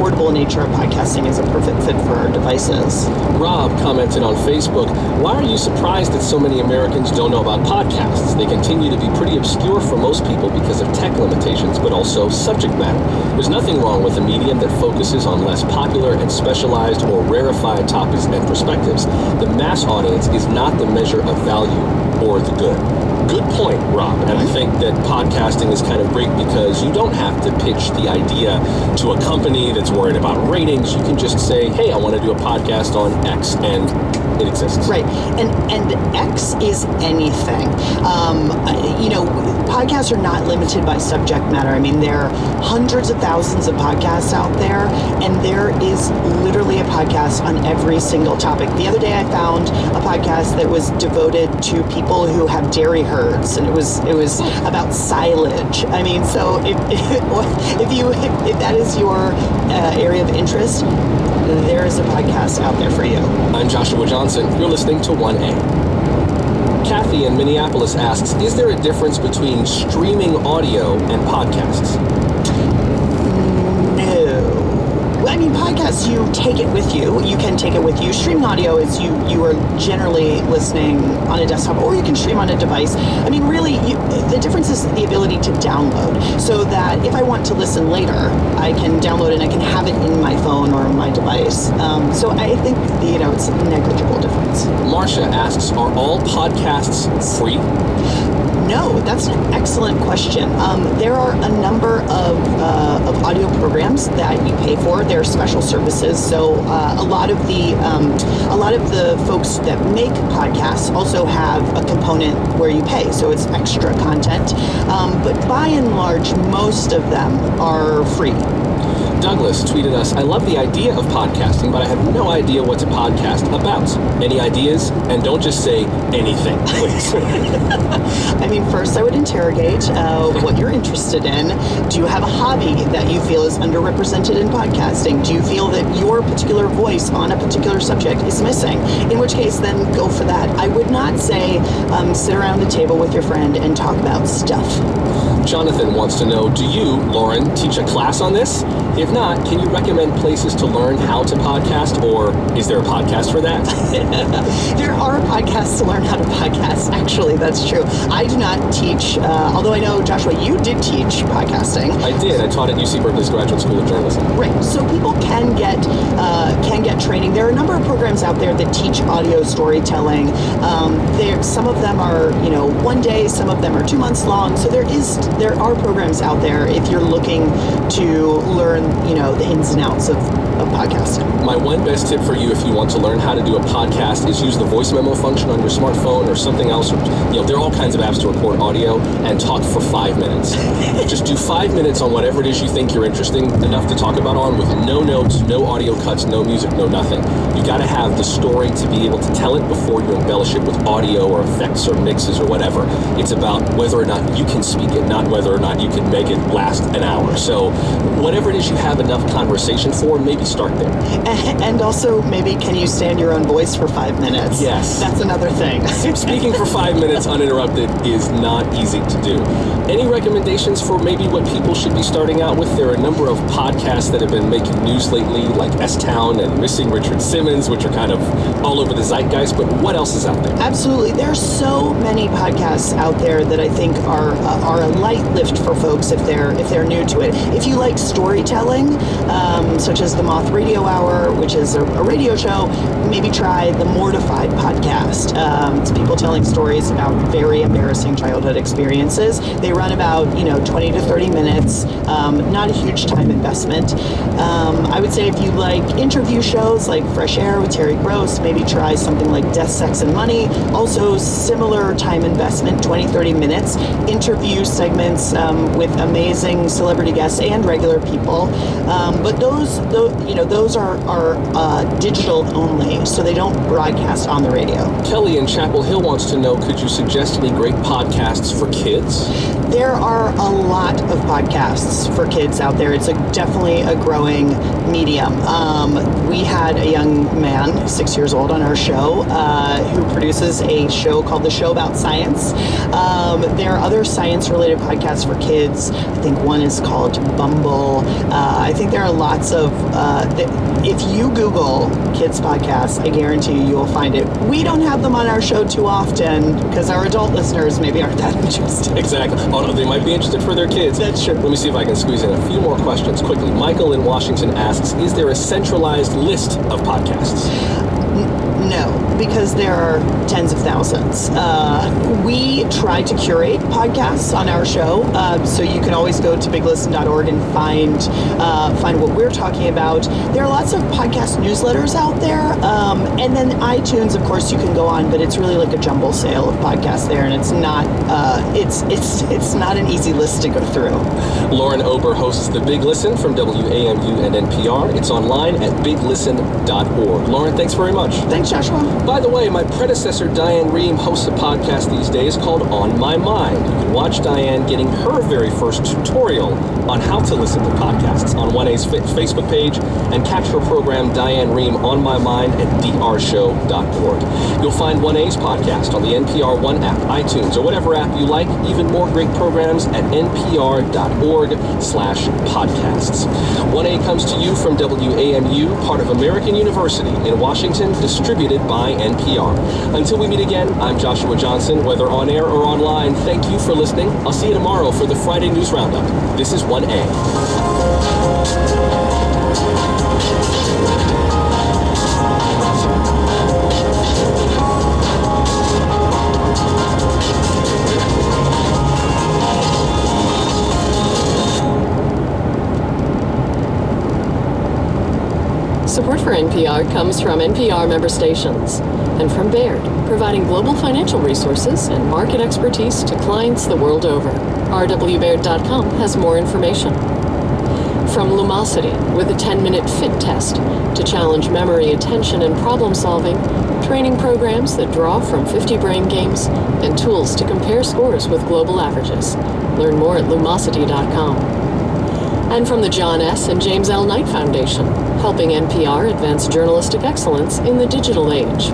portable nature of podcasting is a perfect fit for our devices. Rob commented on Facebook, "Why are you surprised that so many Americans don't know about podcasts? They continue to be pretty obscure for most people because of tech limitations, but also subject matter. There's nothing wrong with a medium that focuses on less popular and specialized or rarefied topics and perspectives. The mass audience is not the measure of value or the good." Good point, Rob. And I think that podcasting is kind of great because you don't have to pitch the idea to a company that's worried about ratings. You can just say, hey, I want to do a podcast on X, and it exists. Right. And X is anything. Podcasts are not limited by subject matter. I mean, there are hundreds of thousands of podcasts out there, and there is literally a podcast on every single topic. The other day I found a podcast that was devoted to people who have dairy herds, and it was about silage. I mean, so if that is your area of interest, there is a podcast out there for you. I'm Joshua Johnson. You're listening to 1A. Kathy in Minneapolis asks, is there a difference between streaming audio and podcasts? No. I mean, podcasts, you take it with you. You can take it with you. Streaming audio is you are generally listening on a desktop, or you can stream on a device. I mean, really, the difference is the ability to download, so that if I want to listen later, I can download it and I can have it in my phone or my device. So I think, it's a negligible difference. Marcia asks, are all podcasts free? No, that's an excellent question. There are a number of audio programs that you pay for. There are special services. So a lot of the folks that make podcasts also have a component where you pay. So it's extra content. But by and large, most of them are free. Douglas tweeted us, I love the idea of podcasting, but I have no idea what to podcast about. Any ideas? And don't just say anything, please. I mean, first I would interrogate what you're interested in. Do you have a hobby that you feel is underrepresented in podcasting? Do you feel that your particular voice on a particular subject is missing? In which case, then go for that. I would not say sit around the table with your friend and talk about stuff. Jonathan wants to know, do you, Lauren, teach a class on this? If not, can you recommend places to learn how to podcast, or is there a podcast for that? There are podcasts to learn how to podcast. Actually, that's true. I do not teach, although I know, Joshua, you did teach podcasting. I did. I taught at UC Berkeley's Graduate School of Journalism. Right. So people can get training. There are a number of programs out there that teach audio storytelling. Some of them are, 1 day. Some of them are 2 months long. So there are programs out there if you're looking to learn, the ins and outs of podcasting. My one best tip for you if you want to learn how to do a podcast is use the voice memo function on your smartphone or something else. There are all kinds of apps to record audio and talk for 5 minutes. Just do 5 minutes on whatever it is you think you're interesting enough to talk about on, with no notes, no audio cuts, no music, no nothing. You got to have the story to be able to tell it before you embellish it with audio or effects or mixes or whatever. It's about whether or not you can speak it, not whether or not you can make it last an hour. So whatever it is you have enough conversation for, maybe start there. And also, maybe, can you stand your own voice for 5 minutes? Yes. That's another thing. Speaking for 5 minutes uninterrupted is not easy to do. Any recommendations for maybe what people should be starting out with? There are a number of podcasts that have been making news lately, like S-Town and Missing Richard Simmons, which are kind of all over the zeitgeist, but what else is out there? Absolutely. There are so many podcasts out there that I think are a light lift for folks if they're new to it. If you like storytelling, such as the Moth Radio Hour, which is a radio show, maybe try the Mortified podcast. It's people telling stories about very embarrassing childhood experiences. They run about 20 to 30 minutes, not a huge time investment. I would say if you like interview shows like Fresh Air with Terry Gross, maybe try something like Death, Sex, and Money. Also similar time investment, 20, 30 minutes. Interview segments with amazing celebrity guests and regular people. But those are digital only, so they don't broadcast on the radio. Kelly in Chapel Hill wants to know, could you suggest any great podcasts for kids? There are a lot of podcasts for kids out there. It's definitely a growing medium. we had a young man, 6 years old, on our show who produces a show called The Show About Science. There are other science-related podcasts for kids. I think one is called Bumble. I think there are lots of... if you Google kids podcasts, I guarantee you'll find it. We don't have them on our show too often because our adult listeners maybe aren't that interested. Exactly. Although they might be interested for their kids. That's true. Let me see if I can squeeze in a few more questions quickly. Michael in Washington asks, is there a centralized list of podcasts? No, because there are tens of thousands. We try to curate podcasts on our show, so you can always go to biglisten.org and find what we're talking about. There are lots of podcast newsletters out there, and then iTunes, of course, you can go on, but it's really like a jumble sale of podcasts there, and it's not it's not an easy list to go through. Lauren Ober hosts The Big Listen from WAMU and NPR. It's online at biglisten.org. Lauren, thanks very much. Thanks, Joshua. By the way, my predecessor, Diane Rehm, hosts a podcast these days called On My Mind. You can watch Diane getting her very first tutorial on how to listen to podcasts on 1A's Facebook page, and catch her program, Diane Rehm, On My Mind at drshow.org. You'll find 1A's podcast on the NPR One app, iTunes, or whatever app you like. Even more great programs at npr.org/podcasts. 1A comes to you from WAMU, part of American University in Washington, distributed by NPR. Until we meet again, I'm Joshua Johnson. Whether on air or online, thank you for listening. I'll see you tomorrow for the Friday News Roundup. This is 1A. Support for NPR comes from NPR member stations and from Baird, providing global financial resources and market expertise to clients the world over. rwbaird.com has more information. From Lumosity, with a 10-minute fit test to challenge memory, attention, and problem solving, training programs that draw from 50 brain games, and tools to compare scores with global averages. Learn more at lumosity.com. And from the John S. and James L. Knight Foundation, helping NPR advance journalistic excellence in the digital age.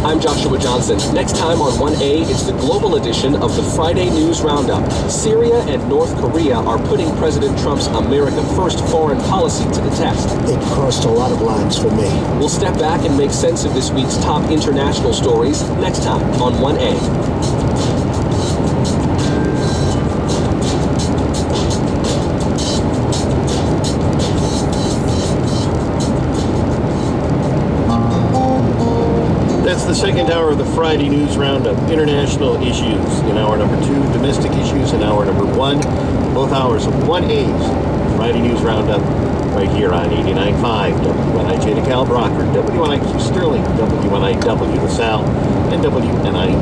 I'm Joshua Johnson. Next time on 1A, it's the global edition of the Friday News Roundup. Syria and North Korea are putting President Trump's America First foreign policy to the test. It crossed a lot of lines for me. We'll step back and make sense of this week's top international stories next time on 1A. The second hour of the Friday News Roundup, international issues in hour number 2, domestic issues in hour number 1, both hours of 1A's Friday News Roundup right here on 89.5 WNIJ DeKalb Rockford, WNIQ Sterling, WNIW LaSalle, and WNIE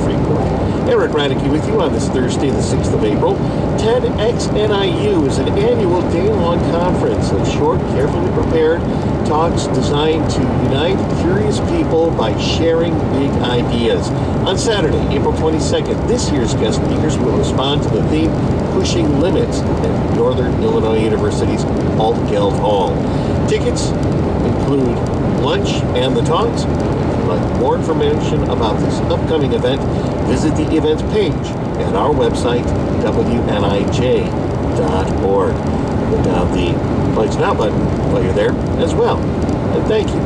Freeport. Eric Radicke with you on this Thursday, the 6th of April. TEDxNIU is an annual day-long conference of short, carefully prepared talks designed to unite curious people by sharing big ideas. On Saturday, April 22nd, this year's guest speakers will respond to the theme, Pushing Limits, at Northern Illinois University's Alt-Geld Hall. Tickets include lunch and the talks. For more information about this upcoming event, visit the events page at our website, WNIJ.org. Put down the Pledge Now button while you're there as well. And thank you.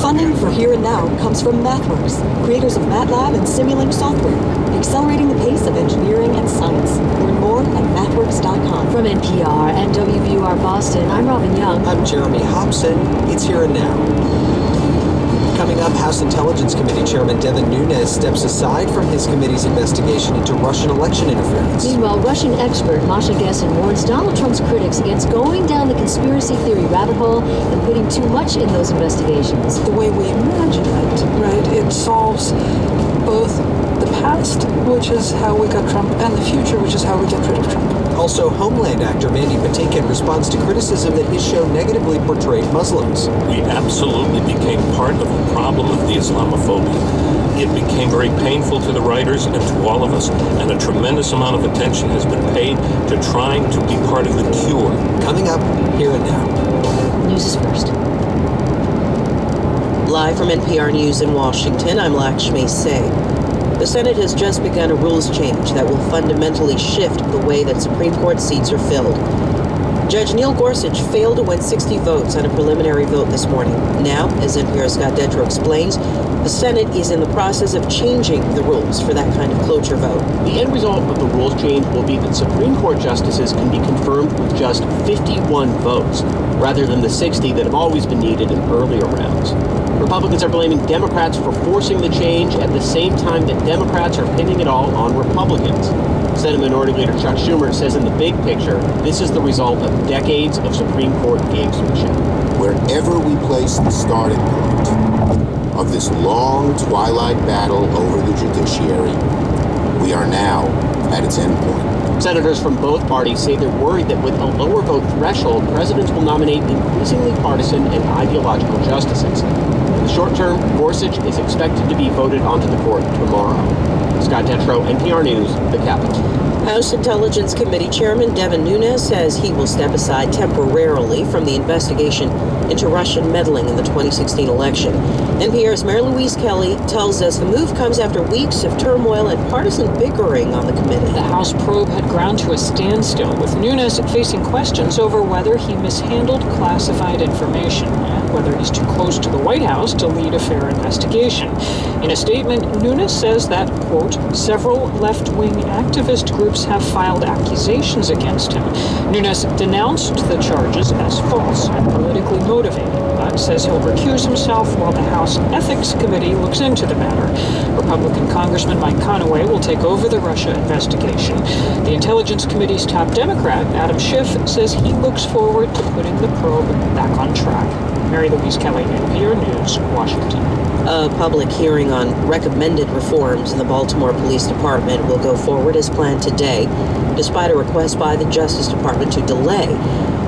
Funding for Here and Now comes from MathWorks, creators of MATLAB and Simulink software, accelerating the pace of engineering and science. Learn more at mathworks.com. From NPR and WVUR Boston, I'm Robin Young. I'm Jeremy Hobson. It's Here and Now. Coming up, House Intelligence Committee Chairman Devin Nunes steps aside from his committee's investigation into Russian election interference. Meanwhile, Russian expert Masha Gessen warns Donald Trump's critics against going down the conspiracy theory rabbit hole and putting too much in those investigations. The way we imagine it, right? It solves both the past, which is how we got Trump, and the future, which is how we get rid of Trump. Also, Homeland actor Mandy Patinkin responds to criticism that his show negatively portrayed Muslims. We absolutely became part of the problem of the Islamophobia. It became very painful to the writers and to all of us, and a tremendous amount of attention has been paid to trying to be part of the cure. Coming up, here and now. News is first. Live from NPR News in Washington, I'm Lakshmi Singh. The Senate has just begun a rules change that will fundamentally shift the way that Supreme Court seats are filled. Judge Neil Gorsuch failed to win 60 votes on a preliminary vote this morning. Now, as NPR's Scott Detrow explains, the Senate is in the process of changing the rules for that kind of cloture vote. The end result of the rules change will be that Supreme Court justices can be confirmed with just 51 votes, rather than the 60 that have always been needed in earlier rounds. Republicans are blaming Democrats for forcing the change at the same time that Democrats are pinning it all on Republicans. Senate Minority Leader Chuck Schumer says in the big picture, this is the result of decades of Supreme Court gamesmanship. Wherever we place the starting point of this long twilight battle over the judiciary, we are now at its end point. Senators from both parties say they're worried that with a lower vote threshold, presidents will nominate increasingly partisan and ideological justices. In the short term, Gorsuch is expected to be voted onto the court tomorrow. Scott Detrow, NPR News, the Capitol. House Intelligence Committee Chairman Devin Nunes says he will step aside temporarily from the investigation into Russian meddling in the 2016 election. NPR's Mary Louise Kelly tells us the move comes after weeks of turmoil and partisan bickering on the committee. The House probe had ground to a standstill, with Nunes facing questions over whether he mishandled classified information and whether he's too close to the White House to lead a fair investigation. In a statement, Nunes says that, quote, several left-wing activist groups have filed accusations against him. Nunes denounced the charges as false and politically motivated, but says he'll recuse himself while the House Ethics Committee looks into the matter. Republican Congressman Mike Conaway will take over the Russia investigation. The Intelligence Committee's top Democrat, Adam Schiff, says he looks forward to putting the probe back on track. Mary Louise Kelly, NPR News, Washington. A public hearing on recommended reforms in the Baltimore Police Department will go forward as planned today, despite a request by the Justice Department to delay.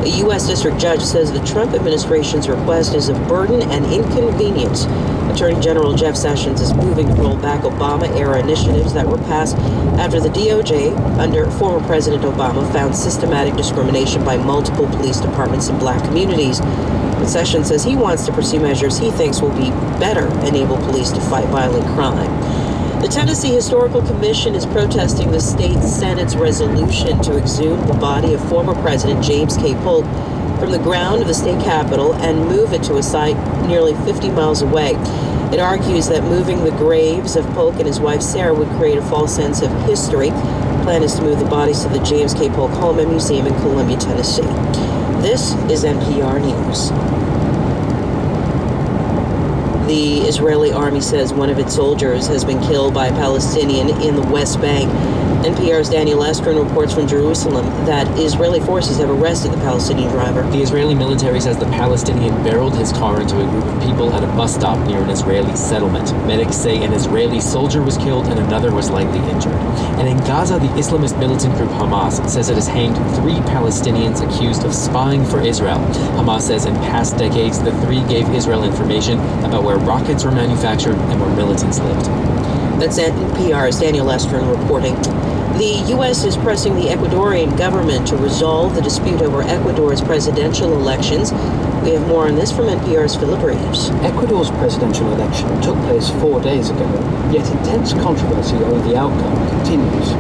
A U.S. District Judge says the Trump administration's request is a burden and inconvenience. Attorney General Jeff Sessions is moving to roll back Obama-era initiatives that were passed after the DOJ, under former President Obama, found systematic discrimination by multiple police departments in black communities. But Sessions says he wants to pursue measures he thinks will be better enable police to fight violent crime. The Tennessee Historical Commission is protesting the state Senate's resolution to exhume the body of former President James K. Polk from the ground of the state capitol and move it to a site nearly 50 miles away. It argues that moving the graves of Polk and his wife Sarah would create a false sense of history. The plan is to move the bodies to the James K. Polk Home and Museum in Columbia, Tennessee. This is NPR News. The Israeli army says one of its soldiers has been killed by a Palestinian in the West Bank. NPR's Daniel Estrin reports from Jerusalem that Israeli forces have arrested the Palestinian driver. The Israeli military says the Palestinian barreled his car into a group of people at a bus stop near an Israeli settlement. Medics say an Israeli soldier was killed and another was lightly injured. And in Gaza, the Islamist militant group Hamas says it has hanged 3 Palestinians accused of spying for Israel. Hamas says in past decades, the 3 gave Israel information about where rockets were manufactured and where militants lived. That's NPR's Daniel Estrin reporting. The U.S. is pressing the Ecuadorian government to resolve the dispute over Ecuador's presidential elections. We have more on this from NPR's Philip Reeves. Ecuador's presidential election took place 4 days ago, yet intense controversy over the outcome continues.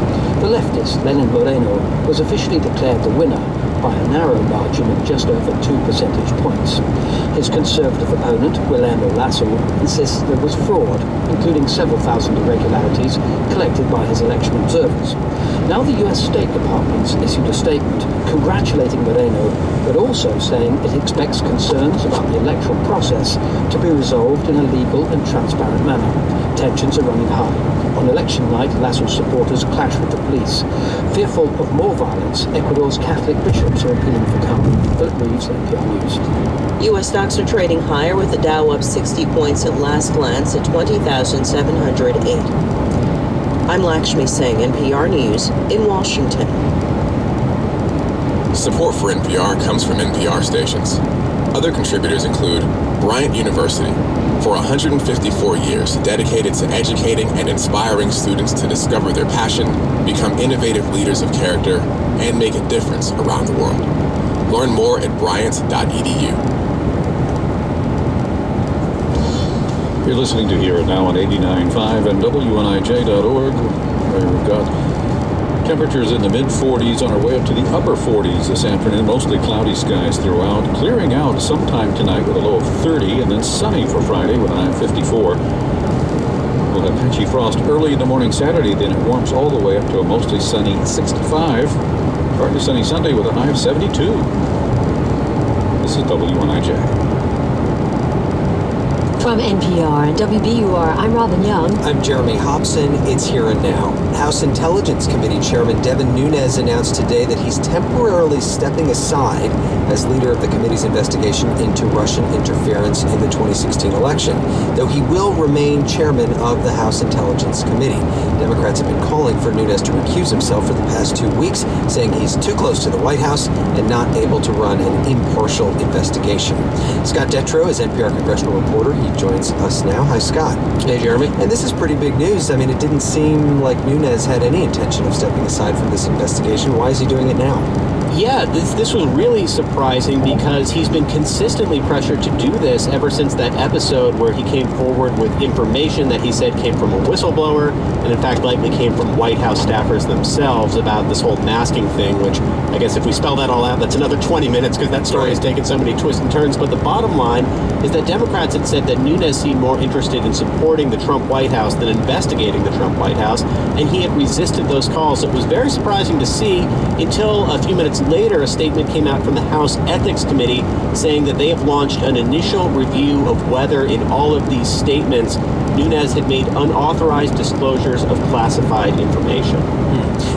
The leftist, Lenin Moreno, was officially declared the winner by a narrow margin of just over 2 percentage points. His conservative opponent, Guillermo Lasso, insists there was fraud, including several thousand irregularities collected by his election observers. Now the U.S. State Department's issued a statement congratulating Moreno, but also saying it expects concerns about the electoral process to be resolved in a legal and transparent manner. Tensions are running high. On election night, Lasso's supporters clashed with the police. Fearful of more violence, Ecuador's Catholic bishops are appealing for calm. Philip Reeves, NPR News. U.S. stocks are trading higher, with the Dow up 60 points at last glance at 20,708. I'm Lakshmi Singh, NPR News in Washington. Support for NPR comes from NPR stations. Other contributors include Bryant University, for 154 years, dedicated to educating and inspiring students to discover their passion, become innovative leaders of character, and make a difference around the world. Learn more at bryant.edu. You're listening to Here and Now on 89.5 and WNIJ.org, where we've got temperatures in the mid-40s on our way up to the upper 40s this afternoon. Mostly cloudy skies throughout, clearing out sometime tonight with a low of 30, and then sunny for Friday with a high of 54. We'll have patchy frost early in the morning Saturday, then it warms all the way up to a mostly sunny 65. Partly sunny Sunday with a high of 72. This is WNIJ. From NPR and WBUR, I'm Robin Young. I'm Jeremy Hobson. It's Here and Now. House Intelligence Committee Chairman Devin Nunes announced today that he's temporarily stepping aside as leader of the committee's investigation into Russian interference in the 2016 election, though he will remain chairman of the House Intelligence Committee. Democrats have been calling for Nunes to recuse himself for the past 2 weeks, saying he's too close to the White House and not able to run an impartial investigation. Scott Detrow is NPR congressional reporter. He joins us now. Hi, Scott. Hey, Jeremy. And this is pretty big news. I mean, it didn't seem like Nunes had any intention of stepping aside from this investigation. Why is he doing it now? Yeah, this was really surprising because he's been consistently pressured to do this ever since that episode where he came forward with information that he said came from a whistleblower and in fact likely came from White House staffers themselves about this whole masking thing, which I guess if we spell that all out, that's another 20 minutes because that story has taken so many twists and turns. But the bottom line is that Democrats had said that Nunes seemed more interested in supporting the Trump White House than investigating the Trump White House, and he had resisted those calls. It was very surprising to see until a few minutes later a statement came out from the House Ethics Committee saying that they have launched an initial review of whether in all of these statements Nunes had made unauthorized disclosures of classified information.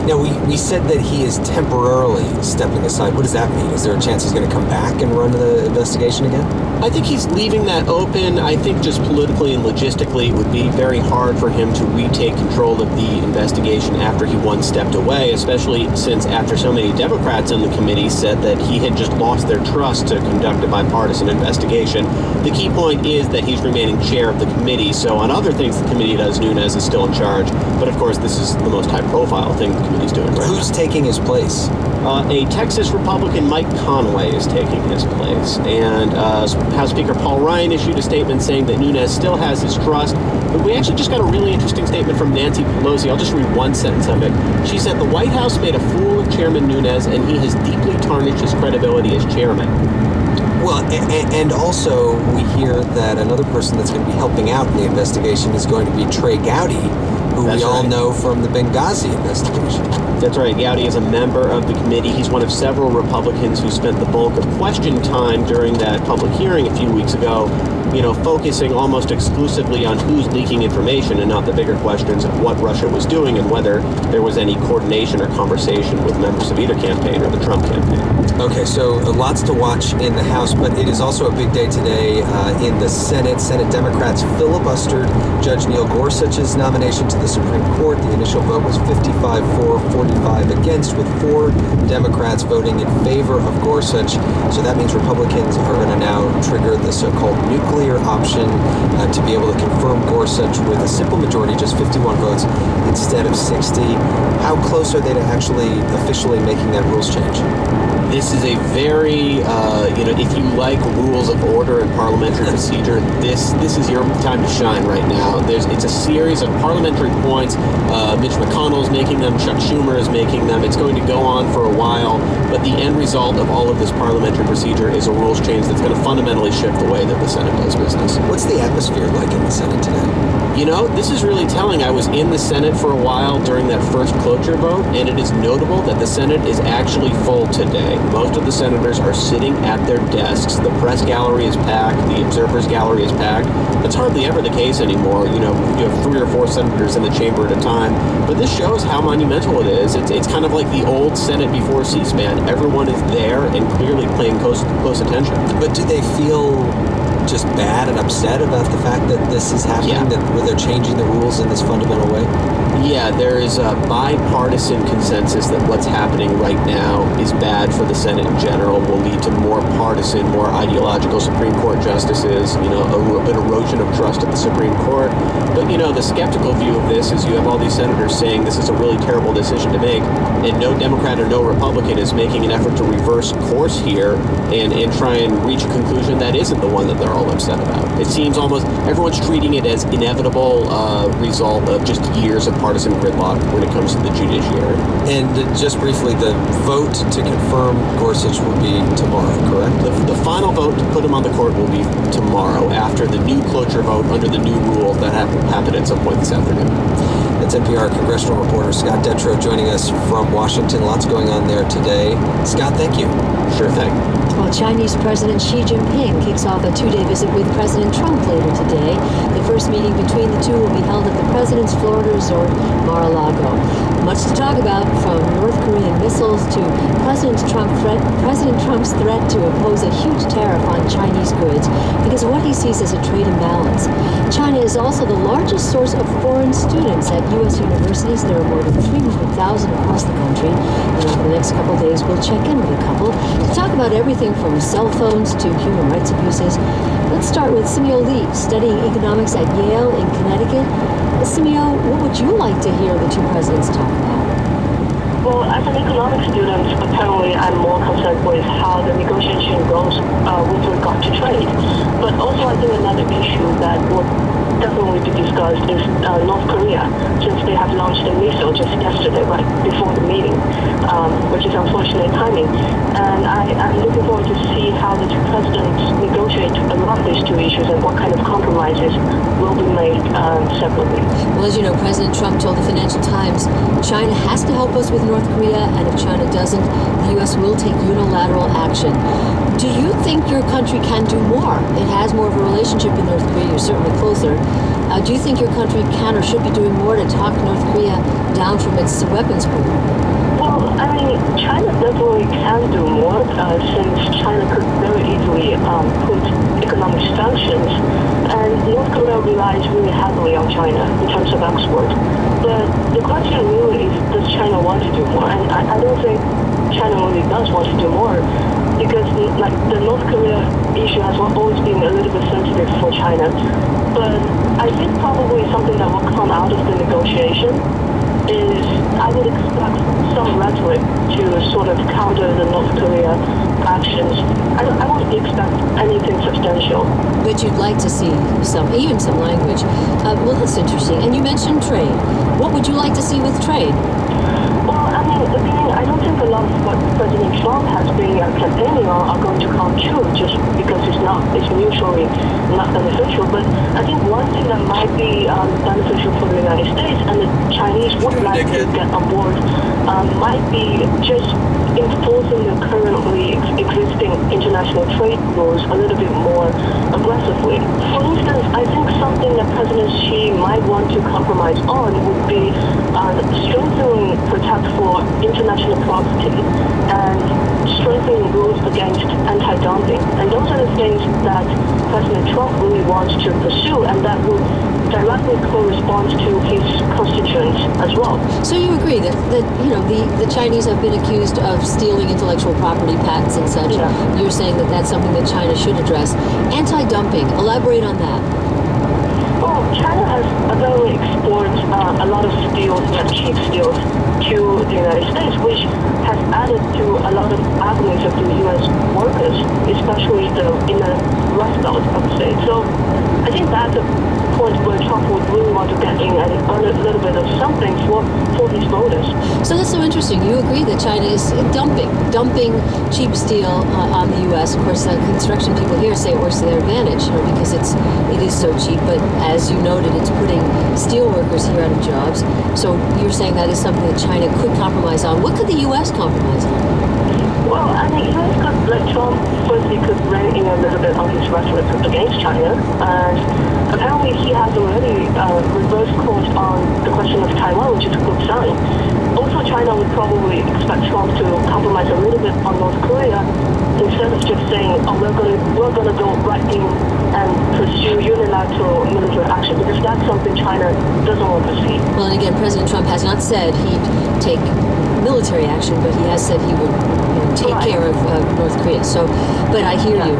Now, we said that he is temporarily stepping aside. What does that mean? Is there a chance he's going to come back and run the investigation again? I think he's leaving that open. I think just politically and logistically, it would be very hard for him to retake control of the investigation after he once stepped away, especially since after so many Democrats in the committee said that he had just lost their trust to conduct a bipartisan investigation. The key point is that he's remaining chair of the committee, so on other things the committee does, Nunes is still in charge. But of course, this is the most high-profile thing the committee's doing right Who's now. taking his place? A Texas Republican, Mike Conway, is taking his place. And House Speaker Paul Ryan issued a statement saying that Nunes still has his trust. But we actually just got a really interesting statement from Nancy Pelosi. I'll just read one sentence of it. She said, "The White House made a fool of Chairman Nunes, and he has deeply tarnished his credibility as chairman." Well, and also we hear that another person that's going to be helping out in the investigation is going to be Trey Gowdy, who we all know from the Benghazi investigation. That's right. Gowdy is a member of the committee. He's one of several Republicans who spent the bulk of question time during that public hearing a few weeks ago, focusing almost exclusively on who's leaking information and not the bigger questions of what Russia was doing and whether there was any coordination or conversation with members of either campaign or the Trump campaign. Okay, so lots to watch in the House, but it is also a big day today in the Senate. Senate Democrats filibustered Judge Neil Gorsuch's nomination to the Supreme Court. The initial vote was 55 for, 45 against, with 4 Democrats voting in favor of Gorsuch. So that means Republicans are going to now trigger the so-called nuclear option to be able to confirm Gorsuch with a simple majority, just 51 votes instead of 60. How close are they to actually officially making that rules change? This is a very, if you like rules of order and parliamentary procedure, this is your time to shine right now. It's a series of parliamentary points. Mitch McConnell is making them. Chuck Schumer is making them. It's going to go on for a while, but the end result of all of this parliamentary procedure is a rules change that's going to fundamentally shift the way that the Senate does business. What's the atmosphere like in the Senate today? This is really telling. I was in the Senate for a while during that first cloture vote, and it is notable that the Senate is actually full today. Most of the senators are sitting at their desks. The press gallery is packed. The observers gallery is packed. That's hardly ever the case anymore. You have 3 or 4 senators in the chamber at a time. But this shows how monumental it is. It's kind of like the old Senate before C-SPAN. Everyone is there and clearly paying close attention. But do they feel just bad and upset about the fact that this is happening, where they're changing the rules in this fundamental way? Yeah, there is a bipartisan consensus that what's happening right now is bad for the Senate in general, will lead to more partisan, more ideological Supreme Court justices, an erosion of trust at the Supreme Court. But, the skeptical view of this is you have all these senators saying this is a really terrible decision to make, and no Democrat or no Republican is making an effort to reverse course here and try and reach a conclusion that isn't the one that they're all upset about. It seems almost everyone's treating it as inevitable result of just years of partisan gridlock when it comes to the judiciary. And just briefly, the vote to confirm Gorsuch will be tomorrow, correct? The final vote to put him on the court will be tomorrow after the new cloture vote under the new rules that happen at some point this afternoon. That's NPR congressional reporter Scott Detrow joining us from Washington. Lots going on there today. Scott, thank you. Sure thing. Well, Chinese President Xi Jinping kicks off a two-day visit with President Trump later today. The first meeting between the two will be held at the president's Florida resort, Mar-a-Lago. Much to talk about, from North Korean missiles to President Trump's threat to impose a huge tariff on Chinese goods because of what he sees as a trade imbalance. China is also the largest source of foreign students at U.S. universities. There are more than 300,000 across the country. And over the next couple days, we'll check in with a couple to talk about everything from cell phones to human rights abuses. Let's start with Simeo Lee, studying economics at Yale in Connecticut. Simeo, what would you like to hear the two presidents talk about? Well, as an economics student, apparently I'm more concerned with how the negotiation goes with regard to trade. But also I think another issue that would definitely be discussed is North Korea, since they have launched a missile just yesterday, right before the meeting, which is unfortunate timing. And I'm looking forward to see how the two presidents negotiate around these two issues and what kind of compromises will be made separately. Well, as you know, President Trump told the Financial Times, China has to help us with North Korea, and if China doesn't, the U.S. will take unilateral action. Do you think your country can do more? It has more of a relationship with North Korea. You're certainly closer. Do you think your country can or should be doing more to talk North Korea down from its weapons program? Well, I mean, China definitely can do more since China could very easily put economic sanctions, and North Korea relies really heavily on China in terms of export. But the question really is, does China want to do more? And I don't think China really does want to do more, because the North Korea issue has always been a little bit sensitive for China. But I think probably something that will come out of the negotiation is I would expect some rhetoric to sort of counter the North Korea actions. I wouldn't expect anything substantial. But you'd like to see even some language. Well, that's interesting. And you mentioned trade. What would you like to see with trade? Well, I mean, I don't think a lot of what President Trump has been campaigning on are going to come true just because it's mutually not beneficial. But I think one thing that might be beneficial for the United States and the Chinese would like to get on board might be just enforcing the currently existing international trade rules a little bit more aggressively. For instance, I think something that President Xi might want to compromise on would be strengthening protect for international property and strengthening rules against anti-dumping. And those are the things that President Trump really wants to pursue, and that would directly correspond to his constituents as well. So you agree that the Chinese have been accused of stealing intellectual property, patents and such. Yeah. You're saying that that's something that China should address. Anti-dumping, elaborate on that. Well, China has apparently exported a lot of steels, cheap steels, to the United States, which has added to a lot of agonies of the U.S. workers, especially in the Rust Belt, I would say. So I think that's a point where Trump would really want to get in and earn a little bit of something for his voters. So that's so interesting. You agree that China is dumping cheap steel on the U.S. Of course, construction people here say it works to their advantage, because it is so cheap. But as you noted, it's putting steel workers here out of jobs. So you're saying that is something that China could compromise on. What could the U.S. compromise on? Well, I mean, U.S. could, Trump, firstly could rein in a little bit on his rhetoric against China. And apparently he has already reversed course on the question of Taiwan, which is a good sign. Also, China would probably expect Trump to compromise a little bit on North Korea, instead of just saying, oh, we're gonna go right in and pursue unilateral military action, because that's something China doesn't want to see. Well, and again, President Trump has not said he'd take military action, but he has said he would take care of North Korea. So, but I hear you.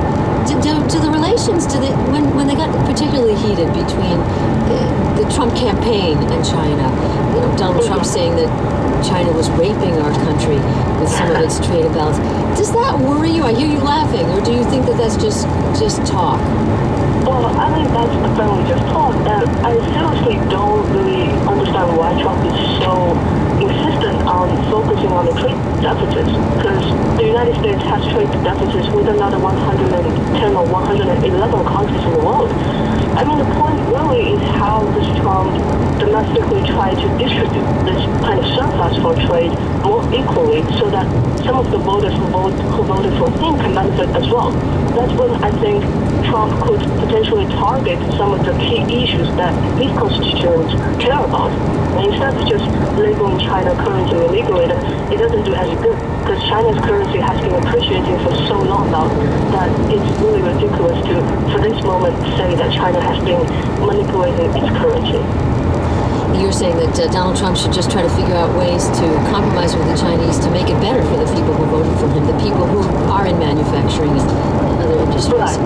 Do the relations, when they got particularly heated between the Trump campaign and China, Donald Trump saying that China was raping our country with some of its trade imbalance. Does that worry you? I hear you laughing, or do you think that that's just talk? Well, I think that's apparently just talk, and I seriously don't really understand why Trump is so insistent on focusing on the trade deficits, because the United States has trade deficits with another 110 or 111 countries in the world. I mean, the point really is how does Trump domestically try to distribute this kind of surplus for trade more equally, so that some of the voters who voted for him can benefit as well. That's when I think Trump could potentially target some of the key issues that his constituents care about. And instead of just labeling China currency illegally, it doesn't do any good, because China's currency has been appreciating for so long now that it's really ridiculous to, for this moment, say that China has been manipulating its currency. You're saying that Donald Trump should just try to figure out ways to compromise with the Chinese to make it better for the people who voted for him, the people who are in manufacturing and other industries. Right.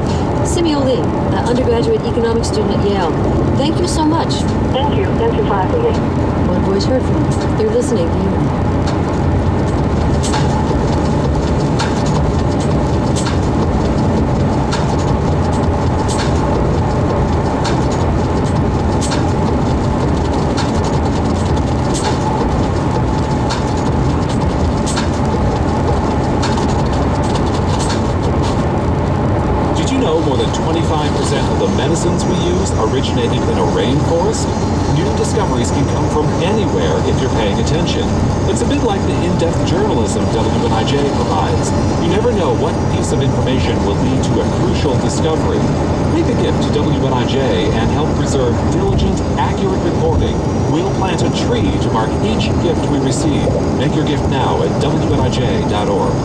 Simeo Lee, undergraduate economics student at Yale. Thank you so much. Thank you. Thank you for having me. One voice heard from you. You're listening to you. More than 25% of the medicines we use originated in a rainforest? New discoveries can come from anywhere if you're paying attention. It's a bit like the in-depth journalism WNIJ provides. You never know what piece of information will lead to a crucial discovery. Make a gift to WNIJ and help preserve diligent, accurate reporting. We'll plant a tree to mark each gift we receive. Make your gift now at WNIJ.org.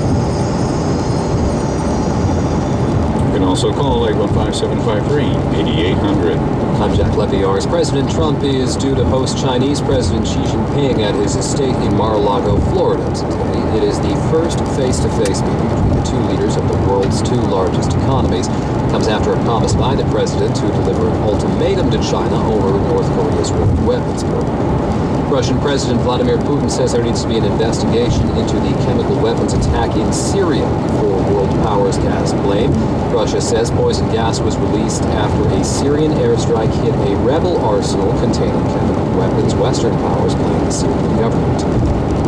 You can also call 815-753-8800. I'm Jack Leviar. As President Trump is due to host Chinese President Xi Jinping at his estate in Mar-a-Lago, Florida today. It is the first face-to-face meeting between the two leaders of the world's two largest economies. It comes after a promise by the president to deliver an ultimatum to China over North Korea's rogue weapons program. Russian President Vladimir Putin says there needs to be an investigation into the chemical weapons attack in Syria before world powers cast blame. Russia says poison gas was released after a Syrian airstrike hit a rebel arsenal containing chemical weapons. Western powers blame the Syrian government.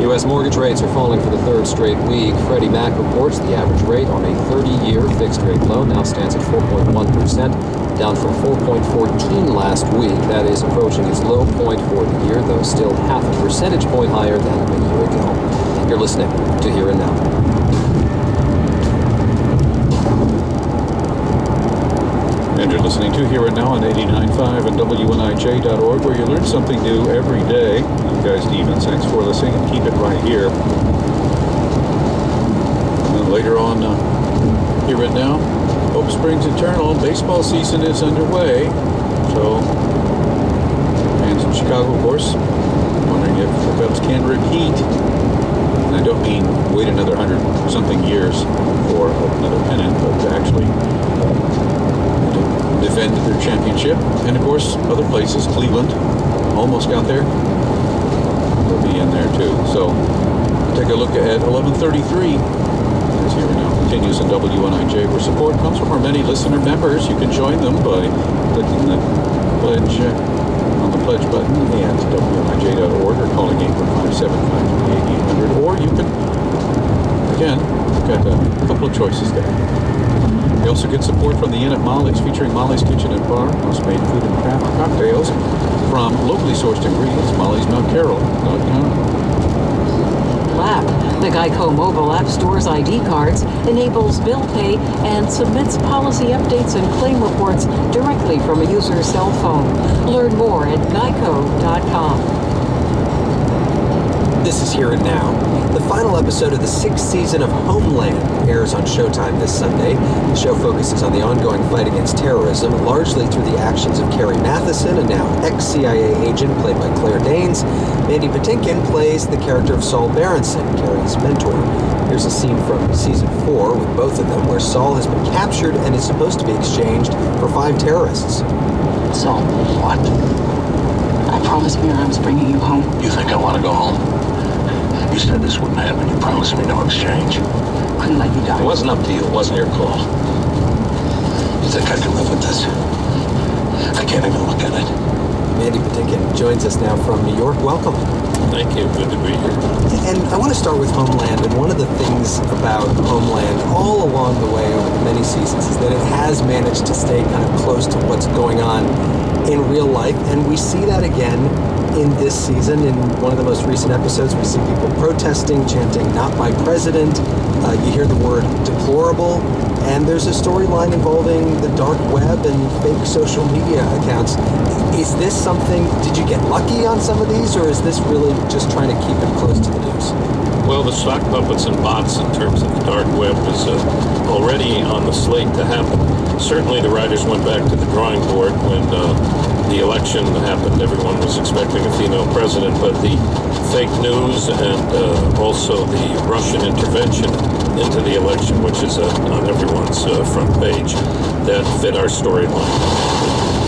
U.S. mortgage rates are falling for the third straight week. Freddie Mac reports the average rate on a 30-year fixed-rate loan now stands at 4.1%, down from 4.14 last week. That is approaching its low point for the year, though still half a percentage point higher than a year ago. You're listening to Here and Now. And you're listening to Here and Now on 89.5 and WNIJ.org, where you learn something new every day. I'm Guy Stevens. Thanks for listening, and keep it right here. And then later on, Here and Now, Hope Springs Eternal. Baseball season is underway. So, fans in Chicago, of course, wondering if the Cubs can repeat. And I don't mean wait another 100-something years for another pennant, but to actually defend their championship. And of course, other places, Cleveland, almost got there. They'll be in there too. So, take a look at 1133. As Here and Now continues in WNIJ, where support comes from our many listener members. You can join them by clicking the pledge on the pledge button at WNIJ.org or calling 815-753-8800. Or you can, again, we've got a couple of choices there. You also get support from the Inn at Molly's, featuring Molly's Kitchen and Bar, house-made food and craft cocktails from locally sourced ingredients. Molly's Mount Carroll.com. App. The Geico mobile app stores ID cards, enables bill pay, and submits policy updates and claim reports directly from a user's cell phone. Learn more at geico.com. This is Here and Now. The final episode of the 6th season of Homeland airs on Showtime this Sunday. The show focuses on the ongoing fight against terrorism, largely through the actions of Carrie Mathison, a now ex-CIA agent played by Claire Danes. Mandy Patinkin plays the character of Saul Berenson, Carrie's mentor. Here's a scene from season 4 with both of them, where Saul has been captured and is supposed to be exchanged for 5 terrorists. Saul, what? I promised Miriam's bringing you home. You think I want to go home? You said this wouldn't happen. You promised me no exchange. Couldn't let you die. It wasn't up to you. It wasn't your call. You think I can live with this? I can't even look at it. Mandy Patinkin joins us now from New York. Welcome. Thank you. Good to be here. And I want to start with Homeland. And one of the things about Homeland all along the way over the many seasons is that it has managed to stay kind of close to what's going on in real life. And we see that again in this season. In one of the most recent episodes, we see people protesting, chanting, "Not my president." You hear the word deplorable. And there's a storyline involving the dark web and fake social media accounts. Is this something, did you get lucky on some of these, or is this really just trying to keep it close to the news? Well, the sock puppets and bots in terms of the dark web is already on the slate to happen. Certainly the writers went back to the drawing board when the election happened. Everyone was expecting a female president, but the fake news and also the Russian intervention into the election, which is on everyone's front page, that fit our storyline.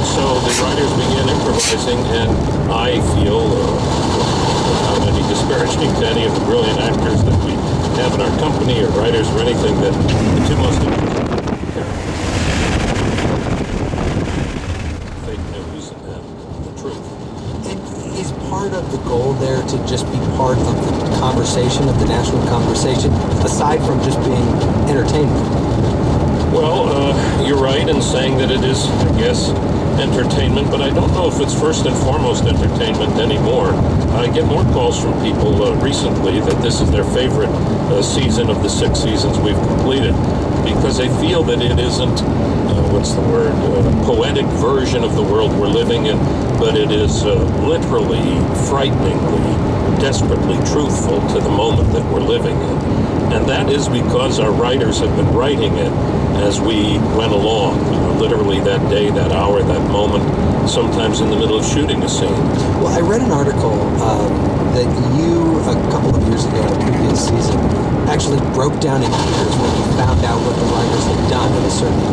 So the writers began improvising, and I feel, without any disparaging to any of the brilliant actors that we have in our company or writers or anything, that the two most interesting fake news and the truth. And is part of the goal there to just be part of the conversation, of the national conversation, aside from just being entertainment? Well, you're right in saying that it is, I guess, entertainment, but I don't know if it's first and foremost entertainment anymore. I get more calls from people recently that this is their favorite season of the 6 seasons we've completed, because they feel that it isn't, poetic version of the world we're living in, but it is literally, frighteningly, desperately truthful to the moment that we're living in. And that is because our writers have been writing it as we went along, literally that day, that hour, that moment, sometimes in the middle of shooting a scene. Well, I read an article that you, a couple of years ago in a previous season, actually broke down in tears when you found out what the writers had done in a certain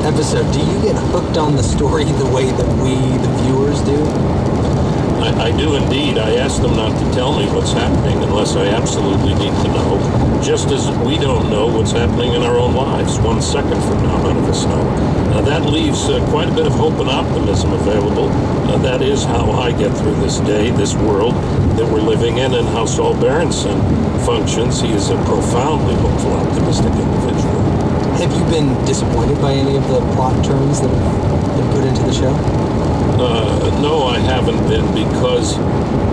episode. Do you get hooked on the story the way that we, the viewers, do? I do indeed. I ask them not to tell me what's happening unless I absolutely need to know. Just as we don't know what's happening in our own lives. 1 second from now, none of us know. That leaves quite a bit of hope and optimism available. That is how I get through this day, this world that we're living in, and how Saul Berenson functions. He is a profoundly hopeful, optimistic individual. Have you been disappointed by any of the plot turns that have been put into the show? No, I haven't been, because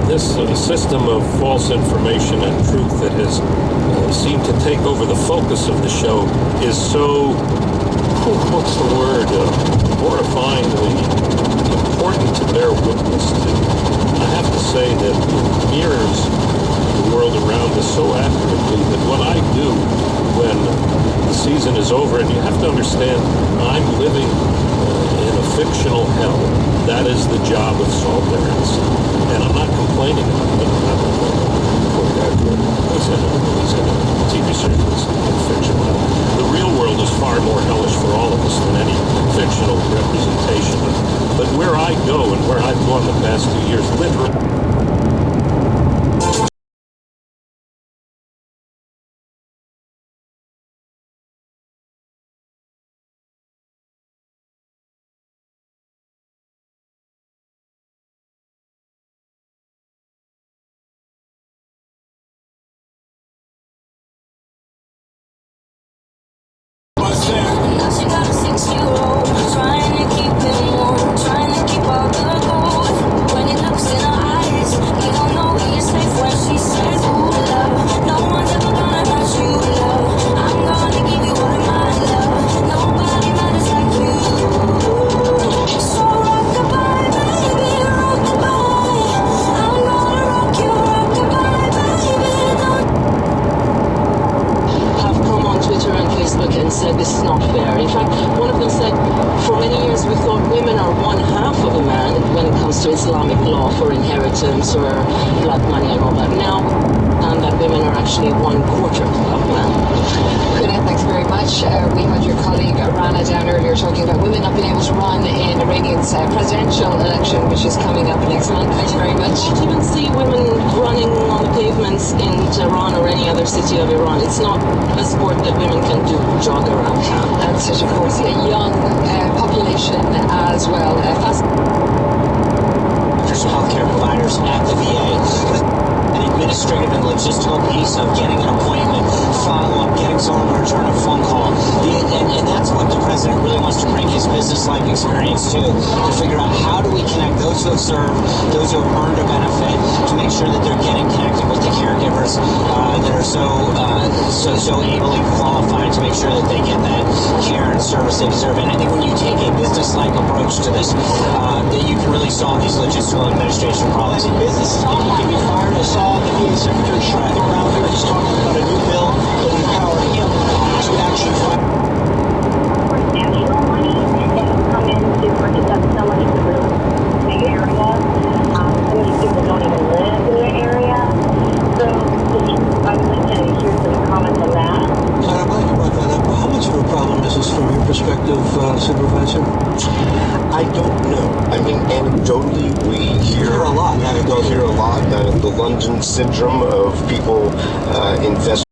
this system of false information and truth that has seemed to take over the focus of the show is so, horrifyingly important to bear witness to. I have to say that it mirrors the world around us so accurately that what I do when the season is over, and you have to understand, I'm living in a fictional hell. That is the job of Saul Berenson. And I'm not complaining about it. I'm not poor guy who's in a TV series in fictional hell. The real world is far more hellish for all of us than any fictional representation. But where I go and where I've gone the past 2 years, literally, She got a 6-year-old, trying to keep him warm, trying to keep all the gold. When he looks in her eyes, women said this is not fair. In fact, one of them said, for many years we thought women are one half of a man when it comes to Islamic law for inheritance or blood money and all that. Now, and that women are actually 1/4 of men. Good, thanks very much. We had your colleague Rana down earlier talking about women not being able to run in Iranian's presidential election, which is coming up next month. Thanks very much. You don't even see women running on the pavements in Tehran or any other city of Iran. It's not a sport that women can do, jog around town. And such, of course, a young population as well. For some healthcare providers at the VA. An administrative and logistical piece of getting an appointment, follow-up, getting someone to return a phone call. And that's what the president really wants to bring his business-like experience to figure out how do we connect those who have served, those who have earned a benefit, to make sure that they're getting connected with the caregivers that are so ably qualified to make sure that they get that care and service they deserve. And I think when you take a business-like approach to this, that you can really solve these logistical and administration problems. Business people can be fired. I saw the VA Secretary shopping around here just talking about a new bill that would empower him to actually fire. National money that come in to purchase up so much of the real estate area. So many people don't even live in the area. So I would like to hear some comments on that. I'm glad you brought that up. How much of a problem is this from your perspective, Supervisor? I don't know. I mean, anecdotally, we hear a lot. We hear a lot. The London syndrome of people invest.